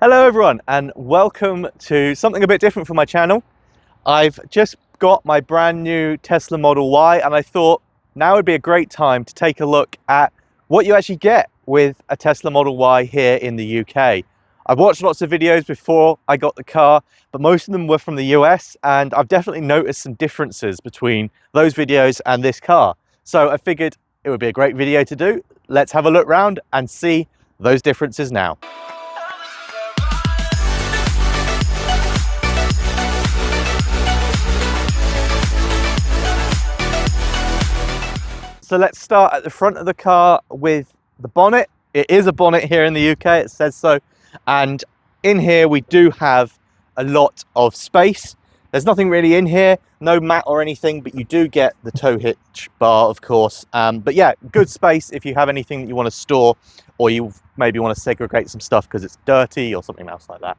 Hello everyone and welcome to something a bit different for my channel. I've just got my brand new Tesla Model Y and I thought now would be a great time to take a look at what you actually get with a Tesla Model Y here in the UK. I've watched lots of videos before I got the car, but most of them were from the US and I've definitely noticed some differences between those videos and this car. So I figured it would be a great video to do. Let's have a look round and see those differences now. So let's start at the front of the car with the bonnet. It is a bonnet here in the UK, it says so. And in here we do have a lot of space. There's nothing really in here, no mat or anything, but you do get the tow hitch bar, of course. But yeah, good space if you have anything that you want to store, or you maybe want to segregate some stuff because it's dirty or something else like that.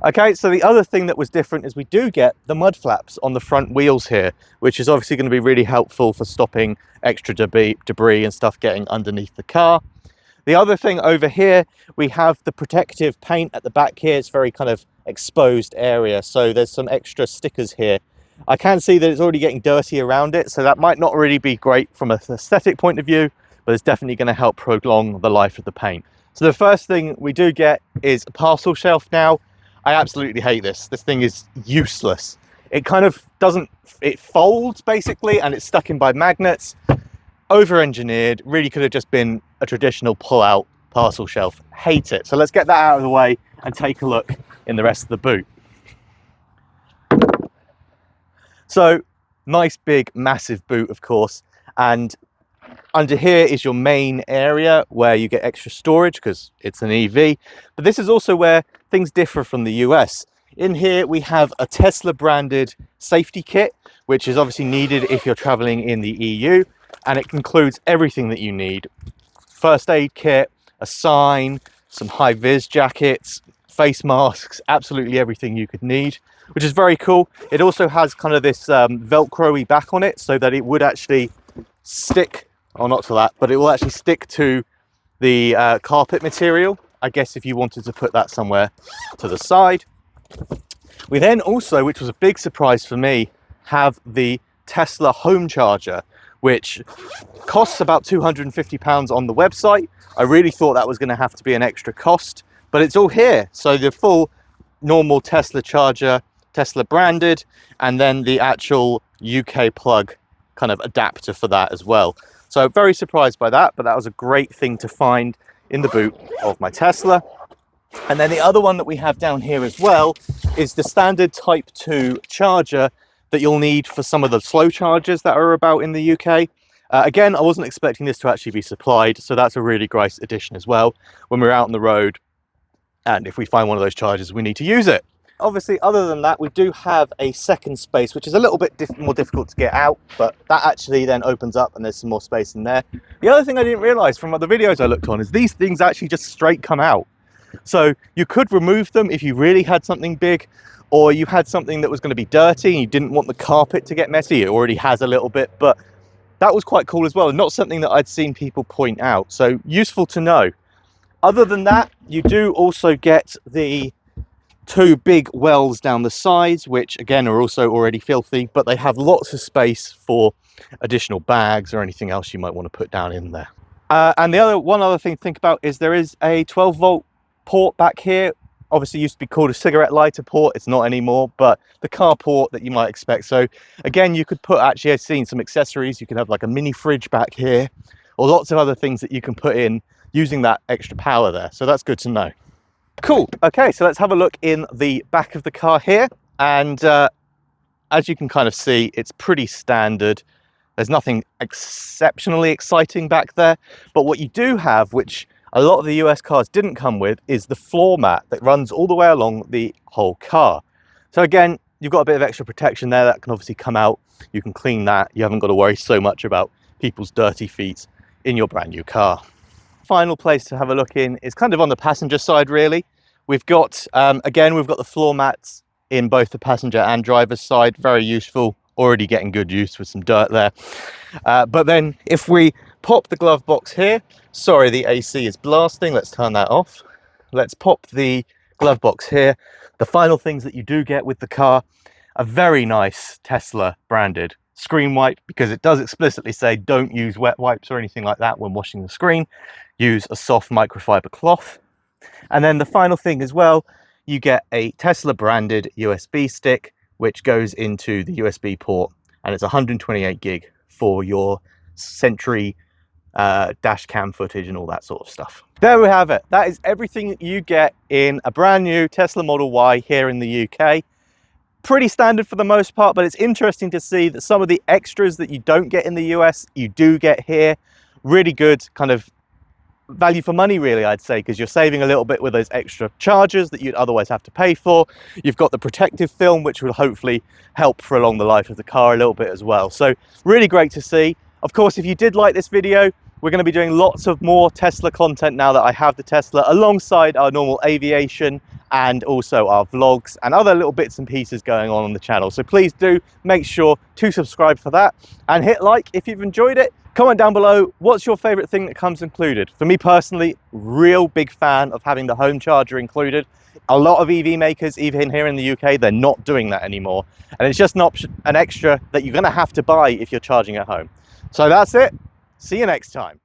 Okay, so the other thing that was different is we do get the mud flaps on the front wheels here, which is obviously going to be really helpful for stopping extra debris and stuff getting underneath the car. The other thing over here, we have the protective paint at the back here. It's very kind of exposed area, so there's some extra stickers here. I can see that it's already getting dirty around it, so that might not really be great from an aesthetic point of view, but it's definitely going to help prolong the life of the paint. So the first thing we do get is a parcel shelf now. I absolutely hate this. This thing is useless. It kind of doesn't, it folds basically, and it's stuck in by magnets. Over-engineered, really could have just been a traditional pull-out parcel shelf. Hate it. So let's get that out of the way and take a look in the rest of the boot. So nice big massive boot, of course, and under here is your main area where you get extra storage because it's an EV, but this is also where things differ from the US. In here we have a Tesla branded safety kit, which is obviously needed if you're traveling in the EU, and it includes everything that you need. First aid kit, a sign, some high-vis jackets, face masks, absolutely everything you could need, which is very cool. It also has kind of this Velcro-y back on it so that it would actually stick, or not to that, but it will actually stick to the carpet material, I guess, if you wanted to put that somewhere to the side. We then also, which was a big surprise for me, have the Tesla home charger, which costs about £250 on the website. I really thought that was going to have to be an extra cost, but it's all here. So the full normal Tesla charger, Tesla branded, and then the actual UK plug kind of adapter for that as well. So very surprised by that, but that was a great thing to find in the boot of my Tesla. And then the other one that we have down here as well is the standard Type 2 charger that you'll need for some of the slow chargers that are about in the UK. Again, I wasn't expecting this to actually be supplied, so that's a really great addition as well when we're out on the road, and if we find one of those chargers, we need to use it. Obviously, other than that, we do have a second space, which is a little bit more difficult to get out, but that actually then opens up and there's some more space in there. The other thing I didn't realize from other videos I looked on is these things actually just straight come out. So you could remove them if you really had something big, or you had something that was going to be dirty and you didn't want the carpet to get messy. It already has a little bit, but that was quite cool as well. Not something that I'd seen people point out. So useful to know. Other than that, you do also get the two big wells down the sides, which again are also already filthy, but they have lots of space for additional bags or anything else you might want to put down in there. And one other thing to think about is there is a 12-volt port back here. Obviously used to be called a cigarette lighter port, it's not anymore, but the car port that you might expect. So again, you could put, actually I've seen some accessories, you could have like a mini fridge back here, or lots of other things that you can put in using that extra power there. So that's good to know. Cool, okay, so let's have a look in the back of the car here. And as you can kind of see, it's pretty standard. There's nothing exceptionally exciting back there, but what you do have, which a lot of the US cars didn't come with, is the floor mat that runs all the way along the whole car. So again, you've got a bit of extra protection there that can obviously come out. You can clean that. You haven't got to worry so much about people's dirty feet in your brand new car. Final place to have a look in is kind of on the passenger side, really. We've got, again, we've got the floor mats in both the passenger and driver's side. Very useful. Already getting good use with some dirt there. But then if we pop the glove box here, sorry, the AC is blasting. Let's turn that off. Let's pop the glove box here. The final things that you do get with the car, a very nice Tesla branded screen wipe, because it does explicitly say don't use wet wipes or anything like that when washing the screen. Use a soft microfiber cloth. And then the final thing as well, you get a Tesla branded USB stick, which goes into the USB port, and it's 128 gig for your Sentry dash cam footage and all that sort of stuff. There we have it. That is everything that you get in a brand new Tesla Model Y here in the UK. Pretty standard for the most part, but it's interesting to see that some of the extras that you don't get in the US, you do get here. Really good kind of value for money, really, I'd say, because you're saving a little bit with those extra charges that you'd otherwise have to pay for. You've got the protective film, which will hopefully help prolong the life of the car a little bit as well. So really great to see. Of course, if you did like this video, we're going to be doing lots of more Tesla content now that I have the Tesla, alongside our normal aviation and also our vlogs and other little bits and pieces going on the channel. So please do make sure to subscribe for that and hit like if you've enjoyed it. Comment down below, what's your favorite thing that comes included? For me personally, real big fan of having the home charger included. A lot of EV makers, even here in the UK, they're not doing that anymore. And it's just an option, an extra that you're going to have to buy if you're charging at home. So that's it. See you next time.